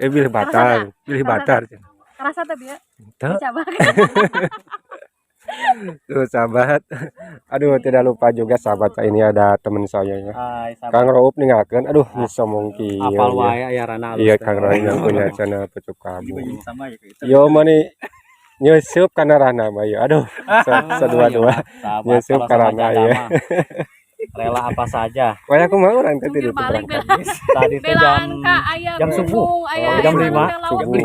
Pilih batar, pilih batar. Kerasa tapi ya. Tuh, Coba. tuh sahabat. Aduh, tidak lupa juga sahabat ini ada teman saya ya. Hai Kang sahabat. Raup ningakeun. Aduh, bisa mungkin. Apal wae aya rana alus. Iya, Kang Raup yang punya channel Pucuk Kabu. Sama ya gitu. Yo mani nyusup kana rana mah ya. Aduh, sedua-dua nyusup ka rana ya. Rela apa saja. Kayak aku mau orang tadi itu Balik berangkat. Tadi teh belaan ka aya jam subuh. aya Jam 5 subuh.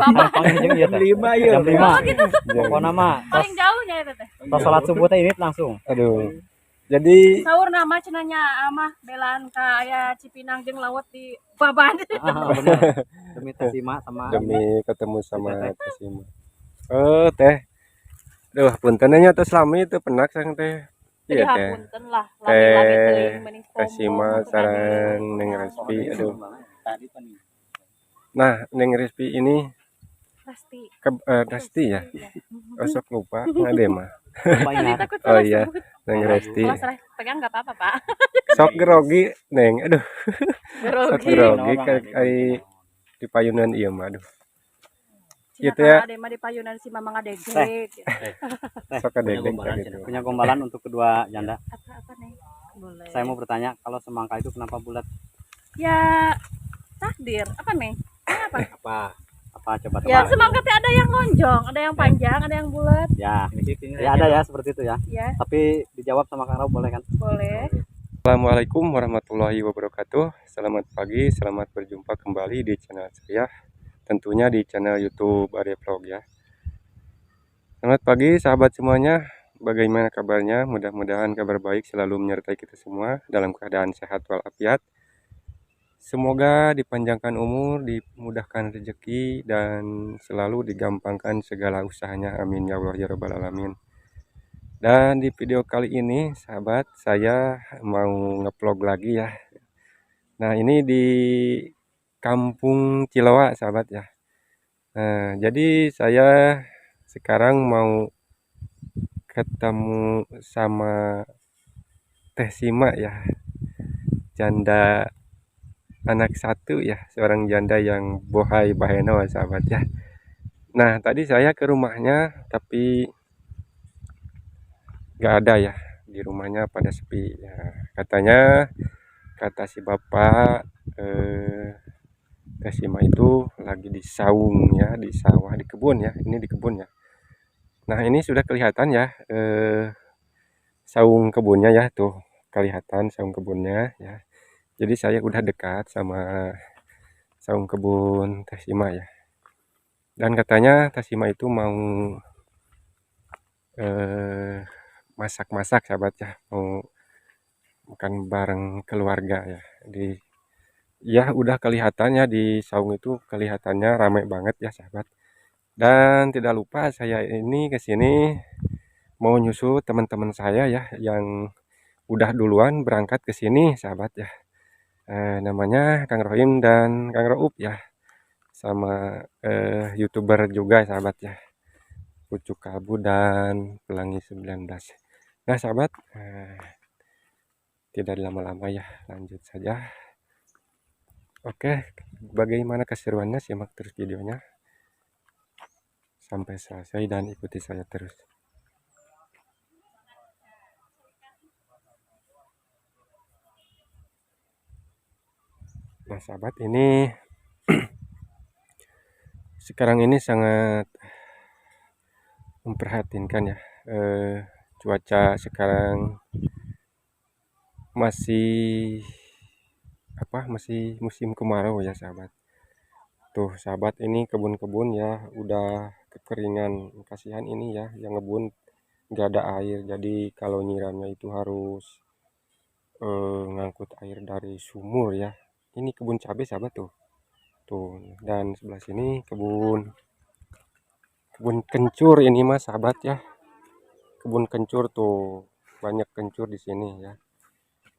jam 5 ya. Jam 5. Pokona mah paling jauhnya itu teh. tos salat subuh teh ini langsung. Aduh. Jadi Sahur nama cenanya amah belaan ka aya Cipinang jeung laut di Baban. Benar. Demi Tasima sama demi ketemu sama Tasima. Oh, teh. Duh, puntennya tuh selama itu penak sang teh. Iya teh. Punten lah, lami-lami Teh teuing mending Tasima sareng Neng Respi. Aduh. Nah, Neng Respi ini pasti. Resti ya. Osok lupa ngade mah. banyak. Takut Oh salah iya, sebut. Neng Resti. Kalau salah pegang enggak apa-apa, Pak. Sok grogi, Neng. Aduh, sok Grogi. grogi kayak di payunan ieu mah. Aduh. Cina Gitu ya. Ade mah di payunan si Mamang Adegek. Sok kadek gitu. Punya gombalan untuk kedua janda. Apa nih? Boleh. Saya mau bertanya, kalau semangka itu kenapa bulat? Ya takdir. Apa nih? Apa? Apa coba Ya tebak? semangka teh ada yang lonjong, ada yang panjang, ada yang bulat. Ya, ya ada ya seperti itu ya. Ya, Tapi dijawab sama Kang Raup boleh kan? boleh. Assalamualaikum warahmatullahi wabarakatuh. Selamat pagi, selamat berjumpa kembali di channel saya. Tentunya di channel YouTube Arya Vlog ya. Selamat pagi sahabat semuanya. Bagaimana kabarnya? Mudah-mudahan kabar baik selalu menyertai kita semua dalam keadaan sehat walafiat. Semoga dipanjangkan umur, dimudahkan rezeki, dan selalu digampangkan segala usahanya. Amin ya Allah ya Rabbal Alamin. Dan di video kali ini sahabat, saya mau ngevlog lagi ya. Nah, ini di Kampung Ciloa sahabat ya. Nah, jadi saya sekarang mau ketemu sama Teh Sima ya. Janda anak satu ya, seorang janda yang bohai baheno sahabat ya. Nah, tadi saya ke rumahnya tapi nggak ada ya, di rumahnya pada sepi ya. Katanya kata si bapak Teh Sima itu lagi di saung ya, di sawah, di kebun ya. Ini di kebun ya. Nah, ini sudah kelihatan ya saung kebunnya ya, tuh kelihatan saung kebunnya ya. Jadi saya udah dekat sama saung kebun Teh Sima ya. Dan katanya Teh Sima itu mau masak-masak sahabat ya, mau makan bareng keluarga ya. Ya udah kelihatannya di saung itu kelihatannya ramai banget ya sahabat. Dan tidak lupa saya ini kesini mau nyusul teman-teman saya ya yang udah duluan berangkat ke sini sahabat ya. Namanya Kang Rohim dan Kang Raup ya, sama YouTuber juga sahabat ya, Pucuk Kabu dan Pelangi 19. Nah sahabat, tidak lama-lama ya, lanjut saja. Oke, bagaimana keseruannya, simak terus videonya sampai selesai dan ikuti saya terus. Nah sahabat, ini sekarang ini sangat memprihatinkan ya. Cuaca sekarang masih masih musim kemarau ya sahabat. Tuh sahabat, ini kebun-kebun ya udah kekeringan. Kasihan ini ya yang ngebun nggak ada air, jadi kalau nyiramnya itu harus ngangkut air dari sumur ya. Ini kebun cabai sahabat tuh, dan sebelah sini kebun kencur ini mas sahabat ya. Kebun kencur tuh, banyak kencur di sini ya.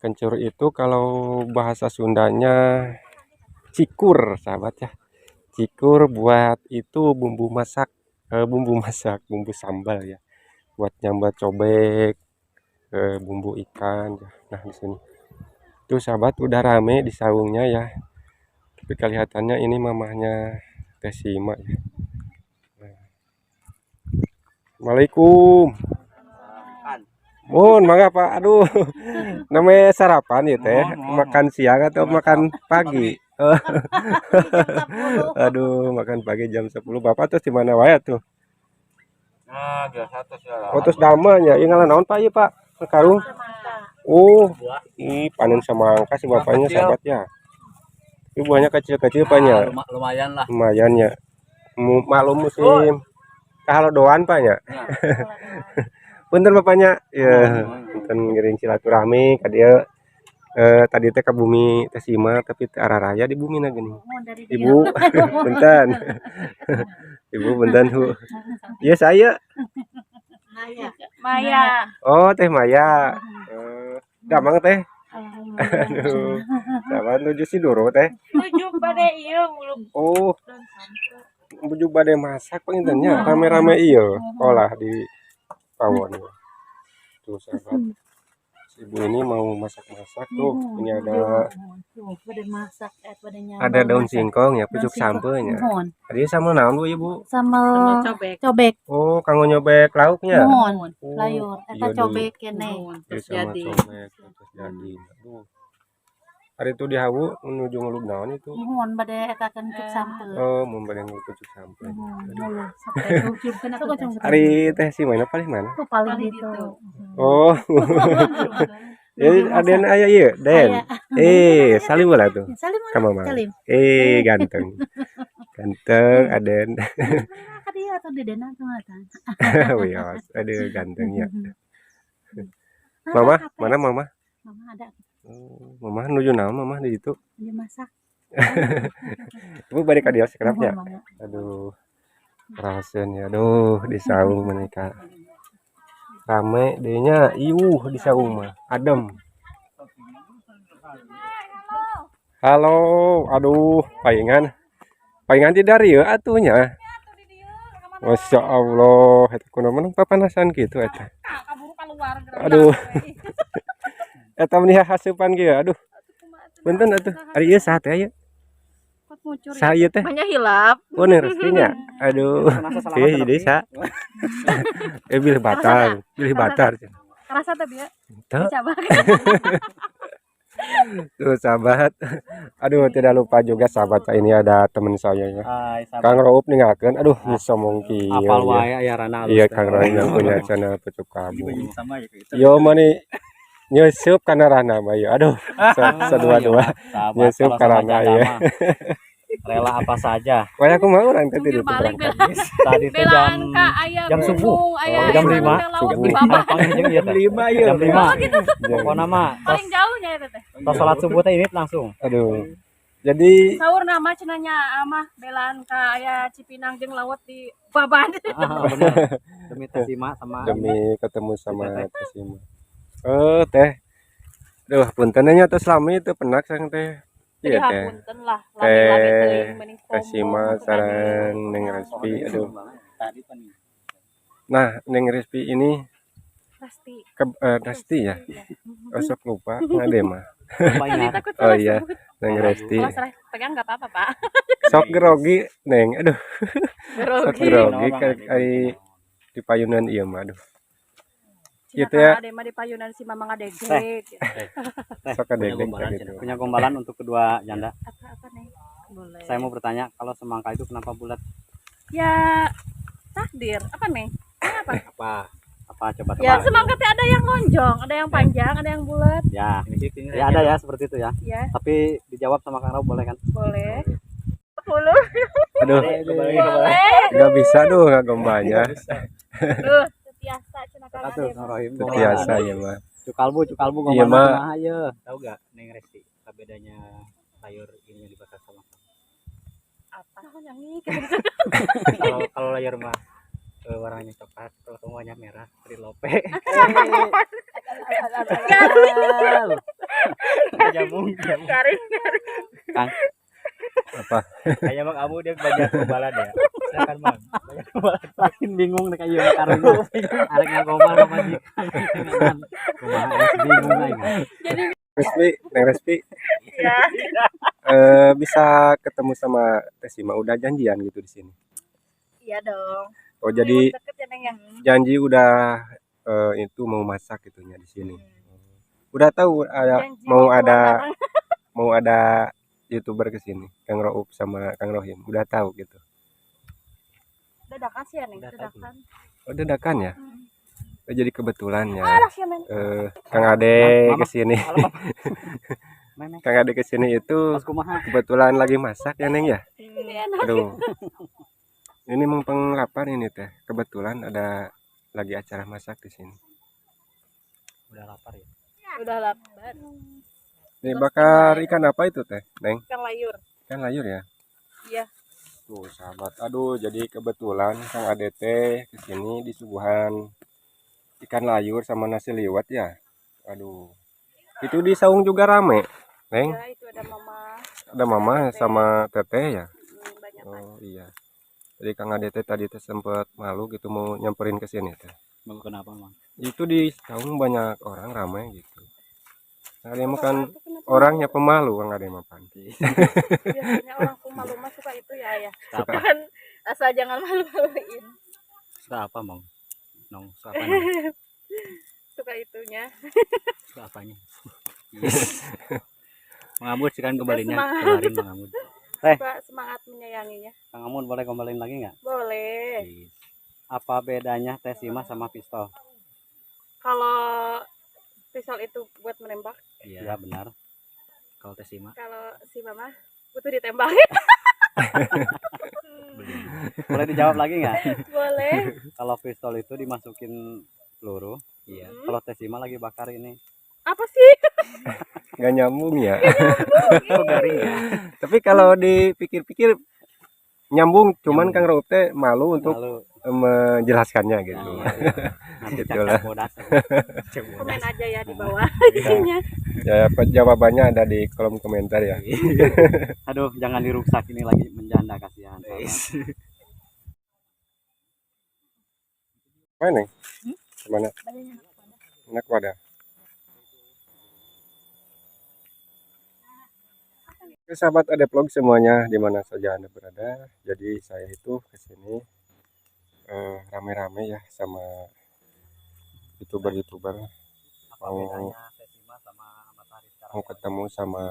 Kencur itu kalau bahasa Sundanya cikur sahabat ya. Cikur buat itu bumbu sambal ya, buat nyambal cobek, bumbu ikan. Nah di sini tuh sahabat udah rame di saungnya ya. Tapi kelihatannya ini mamahnya Teh Sima ya. Assalamualaikum. Mohon mangga Pak. Aduh. Namanya sarapan ya Teh. Makan siang atau makan pagi? Aduh, makan pagi jam 10. Bapak tuh di mana wae tuh? Nah, biasa tuh ya. Oh, terus damanya. Ieu ngaran naon Pak ieu Pak? Karung. Oh, panen semangka si bapaknya sahabat ya. Ini buahnya kecil-kecil Pak nya. Lumayan lah. Lumayan ya. Maklum musim. Kalau doan Pak nya. Punten bapaknya. Ya, punten ngiring silaturahmi ka dieu. Tadi teh ke bumi Teh Sima tapi teh arah raya di bumi na gini. Ibu, punten. Ibu punten Bu. Iya saya. Maya. Oh, Teh Maya. Damang Teh. Aduh. Sabar nuju si Doro Teh. Tujuh bade ieu muluk. Oh, nuju bade masak pengintennya rame-rame ieu olah di pawon. Tuh sahabat. Si Ibu ini mau masak-masak tuh. Ini ada ada daun singkong ya, pucuk sampenya. Tadi sama naon Bu Ibu? Sama cobek. Oh, kanggo nyobek lauknya. Mohon. Oh, Layur eta iya cobek kene. Terus jadi. Terus jadi. Aduh. Hari itu di hawu menuju ngelug naon itu. Mohon bade eta kan cuk sampel. Oh, mau bade ngelug pucuk sampe. Hari Hari Teh Sima paling mana? paling gitu. Oh. Aden aya ieu, Den. Salim lah tuh. Salim Ka Mama. Salim. Ganteng. Ganteng Aden. Kadi atau dedena tuh ngatan. Wios, aduh gantengnya. Mama, mana Mama? Mama ada Mama nuju naon Mama di situ? dia masak. Ibu balik ka dieu sekrapnya. Mohon, Mama. Aduh. Rasen ya. Aduh, di saung menika. Rame dehnya iuh di saung mah. Adem. Halo, aduh, paingan. Paingan di dari ya atunya. Masya Allah, eta kunaon menang papanasan gitu eta. Kabur keluar. Aduh. Eta meniha hasupan kieu, aduh. Punten atuh. Ari ieu saha teh aya? Saha ieu teh? Banyak hilap. Oh, nih rezekinya. Aduh. Jadi sa. Pilih batar, pilih batar. Kerasa tapi ya. Tuh. Coba. Tuh sahabat. Aduh, tidak lupa juga sahabat ini ada teman saya ya. Hai, Kang Raup ninggalkeun. Aduh, bisa mungkin. apal wae aya rana. Iya, Kang Raup yang punya channel Pucuk Kabu. Sama ya gitu. Yo mani nyusup kana rana mah ya. Aduh, sedua-dua. Nyusup karana ya. Rela apa saja. Wah, aku mau orang tadi itu berangkat. Tadi teh jam subuh. Jam 5 subuh. Panggil jeung ieu teh. Jam 5. Pokona mah Paling jauhnya itu teh. tos salat subuh teh ini langsung. Aduh. Jadi Sahur nama cenanya amah belaan ka aya Cipinang jeung laut di Baban. Bener. Demi Teh Sima sama demi ketemu sama Teh Sima. Teh. Duh, punten nya teh selami teh penak sang teh. Iya teh. Punten lah. Teh Teh Sima sareng Neng Respi. Aduh. Nah, Neng Respi ini Pasti. Resti ya. Osok lupa ngade mah. ingat. Oh iya, Neng Resti. Kalau salah pegang enggak apa-apa, Pak. Sok grogi, Neng. Aduh. Sok grogi kai di payunan ieu mah aduh. Gitu ya. Ada mah di payunan si Mamang Adegek. Sok kadek gitu. Punya gombalan untuk kedua janda. Apa nih? Boleh. Saya mau bertanya, kalau semangka itu kenapa bulat? Ya takdir. Apa nih? Ini apa? Apa coba Ya tebak? semangka teh ada yang lonjong, ada yang panjang, ada yang bulat. Ya, ya ada ya seperti itu ya. Ya, Tapi dijawab sama Kang Raub boleh kan? boleh. 10. Aduh. Boleh. Enggak bisa tuh enggak gombanya. Tuh, setiasa cenah Kang Atuh, Ade. Kang Rohim. Biasa ya mah. Cukalbu Iya, gombalan Mak. kumaha ayeuna. Tahu enggak Neng Resti apa bedanya sayur ini yang dibakar sama Apa yang ini? kalau layar mah warnanya coklat, kalau semuanya merah, seperti lope. Jamung. Garing. Kang, Apa? kayak Bang Abu dia banyak gombalan ya. Silakan Bang. Banyak gombalan. Lain bingung nek ayeuna karena arek ngagombal sama majikan. Kumaha bingung aing. Respi, Neng Respi. Ya. bisa ketemu sama Teh Sima, udah janjian gitu di sini. Iya dong. Oh jadi Deket ya Neng ya. janji udah itu mau masak gitunya di sini. Udah tahu ada Janji pulang bareng. mau ada YouTuber ke sini, Kang Raup sama Kang Rohim. Udah tahu gitu. Dadakan sih ya Neng, Udah tahu. dadakan. Oh, dadakan ya? Oh, jadi kebetulan ya. Alah sih men. Kang Ade Mama. ke sini. Halo, Meme. Kang Ade ke sini itu Pas kumaha? kebetulan lagi masak ya, Neng ya? Ini enak. Aduh. Ini mumpung lapar ini teh. Kebetulan ada lagi acara masak di sini. Udah lapar ya. Udah lapar. Ini bakar ikan apa itu teh, Neng? Ikan layur. Ikan layur ya? Iya. Tuh sahabat, aduh jadi kebetulan Kang Ade teh kesini disuguhan ikan layur sama nasi liwet ya. Aduh, itu di saung juga rame, Neng. Ya itu ada mama. Ada mama sama teteh ya. Banyak kan. Oh iya. Jadi Kang Ade teh tadi teh sempet malu gitu mau nyamperin ke sini teh. Mau kenapa, Mang? Itu di saung banyak orang ramai gitu. Kang Ade mah kan orangnya pemalu Kang Ade mah pan. Biasanya orang pemalu mah suka itu ya. Suka apa? Kan asal jangan malu-maluin. Suka apa, Mang? Nong, suka apanya? Suka itunya. Suka apanya? Mang Amud sikan kembalinya semangat. kemarin Mang Amud. Suka semangat menyayanginya. Kang Amud boleh kembaliin lagi nggak? Boleh. Yes. Apa bedanya Teh Sima sama pistol? Kalau pistol itu buat menembak, Iya, benar. Kalau Teh Sima? kalau si mama butuh ditembak. Boleh dijawab lagi nggak? Boleh. Kalau pistol itu dimasukin peluru, iya. Kalau Teh Sima lagi bakar ini. Apa sih? Nggak nyambung ya. Kok garing ya? Tapi kalau dipikir-pikir nyambung, cuman Nyambung. Kang Raup teh malu untuk Lalu menjelaskannya gitu. nanti Itulah. cak bodas. Cak Komen bodas. aja ya di bawah ininya. Ya, jawabannya ada di kolom komentar ya. Aduh, jangan dirusak ini lagi menjanda kasihan. Mana? Gimana? Enak wadah. Oke, sahabat ada vlog semuanya di mana saja Anda berada. Jadi saya itu kesini rame-rame ya sama YouTuber Apa mau bedanya Teh Sima sama Matahari sekarang? mau ketemu sama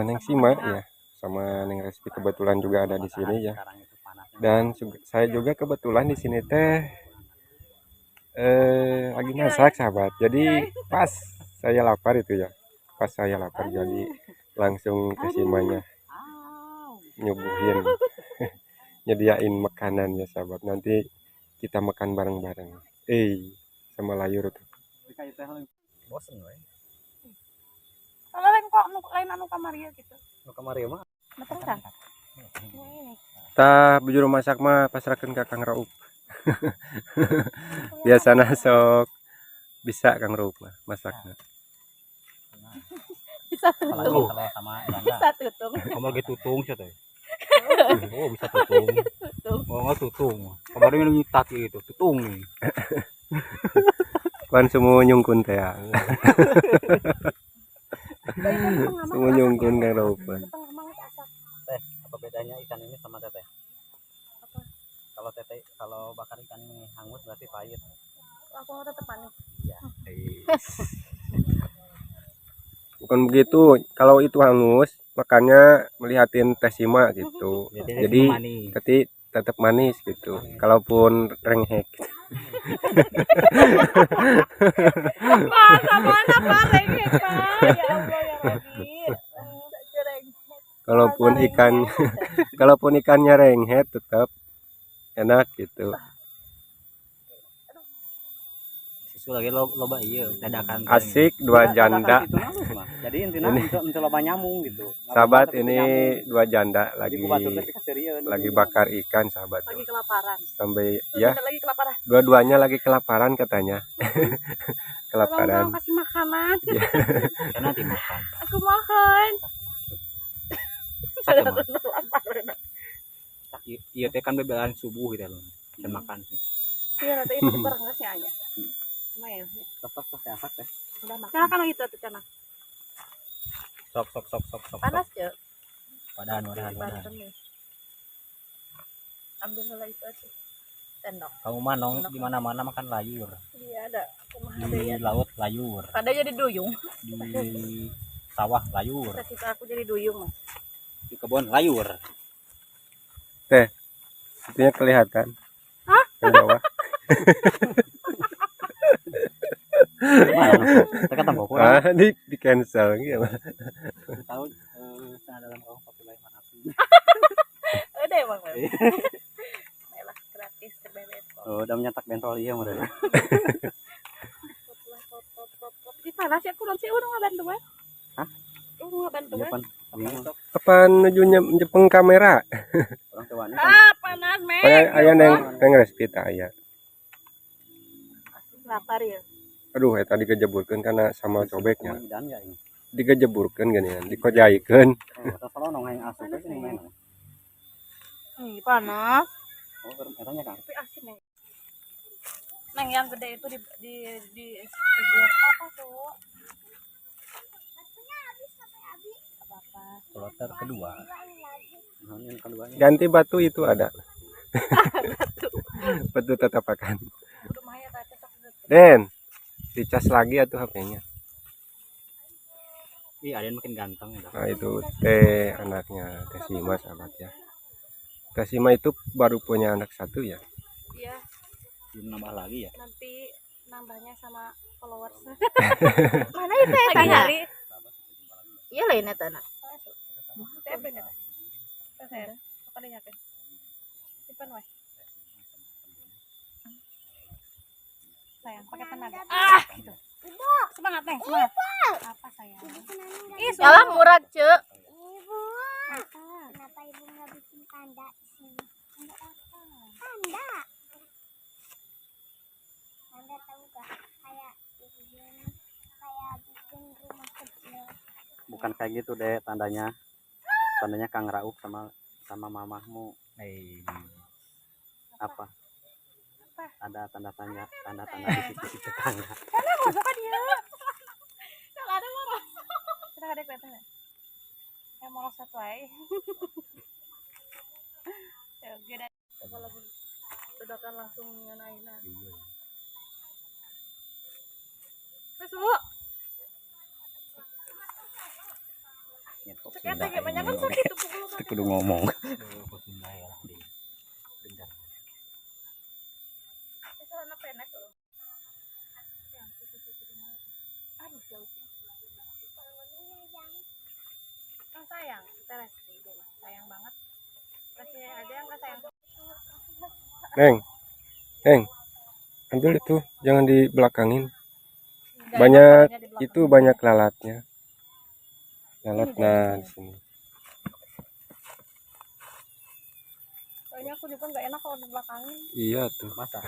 Neng Sima ya, sama Neng Respi kebetulan juga ada di sini ya. Sekarang itu panasnya. Dan saya juga kebetulan di sini teh lagi masak sahabat. Jadi pas saya lapar itu ya. Pas saya lapar jadi langsung ke Simanya nyuguhin nyediain makanan ya sahabat. Nanti kita makan bareng-bareng. Sama layur tuh. Bosen we. Kalau lain kok lain anu kamaria gitu. Nu kamari mah Betul kan? Tah bujur masak mah pasrahkeun ka Kang Raup. Biasana sok bisa Kang Raup mah masakna. Bisa apalagi tutung. kalau sama Janda. Bisa tutung. Kamu lagi tutung sih teh. Oh, bisa tutung. Tutung. Oh, nggak tutung. Kemarin minum nyitak itu, tutung nih. Kan semua nyungkun teh ya. Semua nyungkun Kang Raup. Teh, apa bedanya ikan ini sama teteh? Kalau teteh, kalau bakar ikan ini hangus berarti pahit. Aku mau tetep manis. Iya. Bukan begitu, kalau itu hangus makanya melihatin Teh Sima gitu. Jadi manis. tapi tetap manis gitu. Kalaupun renghek. Masa mana Pak rengek Pak? Ya Allah ya Rabbi. Kalaupun kalaupun ikannya renghet tetap enak gitu. Susu lagi loba iya, dadakan. Asik dua janda. Jadi intinya untuk loba nyamung gitu. Sahabat ini dua janda lagi lagi bakar ikan sahabat. Lagi kelaparan. Sampai Tuh, ya bentar lagi kelaparan. dua-duanya lagi kelaparan katanya. Kelaparan. Tolong kasih makanan. karena dimakan. Aku makan. Satu mah. Iya teh kan bebelan subuh gitu loh. Bisa makan sih. Iya nanti itu bareng nggak sih Anya? Lumayan. Tepat teh teh. Udah makan. Silakan itu tuh Cana. Sok. Panas ya? Wadahan. Banten nih. Ambil hela itu aja. Sendok. Kamu mah nong di mana-mana makan layur. Iya ada. Di laut layur. Ada jadi duyung. Di sawah layur. Cita aku jadi duyung. Di kebun layur. Teh, itunya kelihatan. Hah? Yang bawah. Tekan tambah kurang. Di cancel gitu. Tahu sana dalam kau pakai lain mana api. Ada emang. Melah gratis ke bebek. Oh, udah menyetak bentol iya mereka. Di panas ya kurang sih udah ngabantu kan? Hah? Ngabantu kan? Apa nuju nyepeng kamera? Orang tuanya Panas men. Aya neng respita aya. Lapar ya. Aduh, tadi kejeburkan karena sama cobeknya. dan ya ini. Digejeburkan gini, dikojaikeun. Oh, kalau nong yang asup ini main. Panas. Oh, katanya kan. Tapi asin nih. Neng yang gede itu di apa tuh? Apa? Kloter kedua. Yang keduanya. Ganti batu itu ada. Batu tatapakan. Lumayan tadi tak Den, dicas lagi atuh HP-nya. Ih, Aden makin ganteng udah. Nah, itu Teh anaknya Teh Sima sahabat ya. Teh Sima itu baru punya anak satu ya. Iya, Belum nambah lagi ya. nanti nambahnya sama followers. Mana itu ya tanya? Iya lain ya tanah. Siapa ini? Saya. Apa nih nyapin? Simpan weh. Sayang, pakai tenaga. Gitu. Semangat neng, semangat. Apa sayang? Ih, salah murad cek. Ibu, kenapa ibu nggak bikin tanda sih? Tanda apa? Tanda. Tanda tahu gak? Kayak bikin rumah kecil. Bukan kayak gitu deh tandanya. Tandanya Kang Rauf sama mamahmu. Apa? Ada tanda di situ tangga. Karena mau kan dia. Kalau ada mau kita ada kelihatan ya. Yang mau satu aja. Ya oke deh. Kalau ledakan langsung ngenain. Iya. Terus bu. Nyetok Sekarang kayak banyak kan ini. sakit tuh pukul. Kita kudu ngomong. Sunda ya di Dengar. Soalnya pendek loh. Aduh jauh. Kan sayang, teres deh, sayang banget. Kasih ada yang nggak sayang. Neng, ambil itu, jangan dibelakangin. Banyak itu banyak lalatnya. Lalat nah di sini. Soalnya aku juga nggak enak kalau di belakangin. Iya tuh, Masa?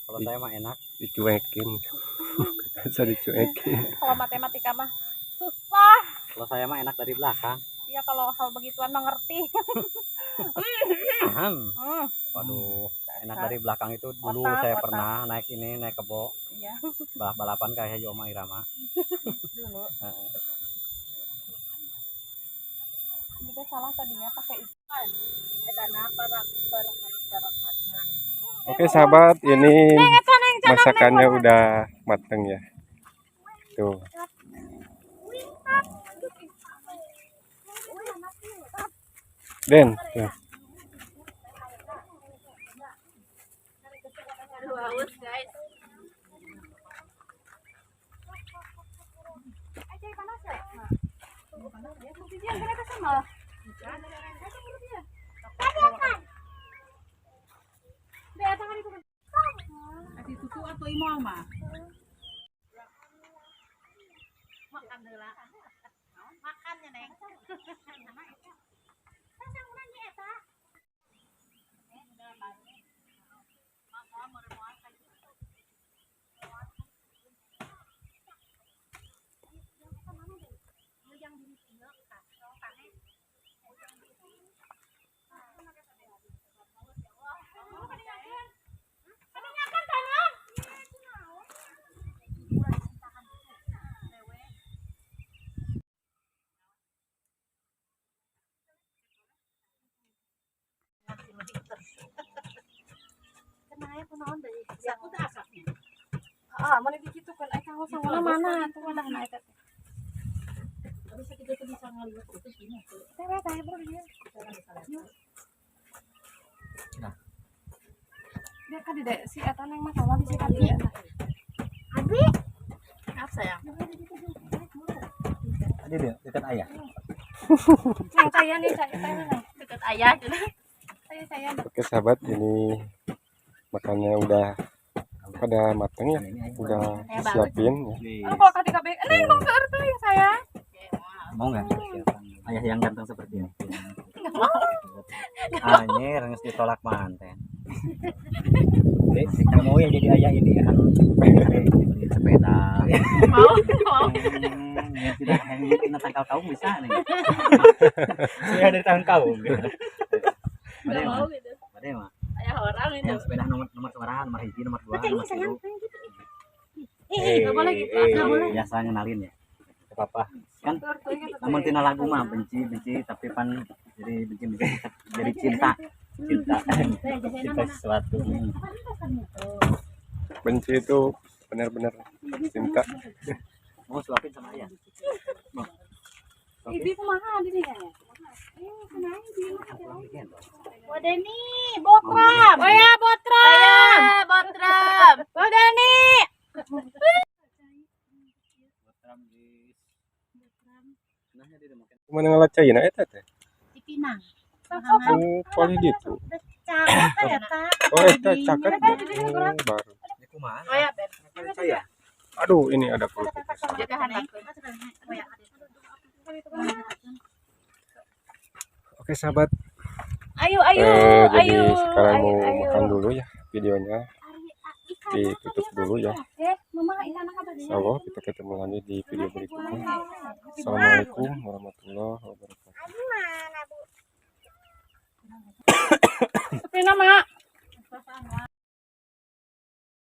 Kalau saya mah enak. dicuekin. Bisa dicuekin. Kalau matematika mah susah. Kalau saya mah enak dari belakang. Iya kalau hal begituan mah ngerti. Waduh, enak dari belakang itu dulu saya pernah naik kebo. Iya. Balapan kayak Oma Irama. Dulu. Kita salah tadinya pakai ikan. Karena Oke sahabat, ini masakannya udah mateng ya. Tuh. Den, tuh. haus guys. Makan heula. Makannya neng. naon deui. Ya kudu asapnya. Ah, mana dikitukeun ai kanggo sangguna mana tuh udah naik teh. Tapi sakitu teh bisa ngaliwat itu gini. Teh teh bro dia. Nah. Dia kan di si eta neng mah sama di si tadi. Abi, Maaf sayang. Tadi dia dekat ayah. Yang saya nih saya mana? Dekat ayah gitu. Saya. Oke sahabat, ini makannya udah pada mateng ya, udah disiapin ya. Oh, kalau kata KB, neng mau ke tuh ya saya. Mau nggak? Ayah yang ganteng seperti ini. Anjir, harus ditolak manten. Jadi, kita mau ya jadi ayah ini ya. Beli sepeda. Mau. Yang tidak hanya kena tangkal kaum bisa nih. Saya dari tangkal. Enggak mau gitu. Ada mah. Ayah orang itu. Yang sepeda nomor seberapa? Nomor 1, nomor 2, ini nomor 3. sayang. Nggak boleh gitu. Nggak boleh. Biasa ngenalin ya. Ke papa. Kan namun tina lagu mah benci tapi pan jadi benci jadi cinta sesuatu. Benci itu benar-benar cinta. Mau suapin sama ayah. Mau. Ibu kumaha di sini ya? Wadani, botram. Oh ya, Botram. Botram. Wadani. Mana ngalacain eta teh? Di Pinang. Oh, paling gitu. Cakep ya, Kak. Oh, eta caket. Baru. Ini kumaha? Oh ya, Ben. Saya. Aduh, ini ada kerupuk. Jaga haneng. Oke sahabat, Ayo, jadi sekarang mau makan dulu ya videonya, ditutup dulu ya. Mama ikan apa tadi? Insya Allah kita ketemu lagi di video berikutnya. Assalamualaikum warahmatullahi wabarakatuh. Mana, Bu? Tapi nama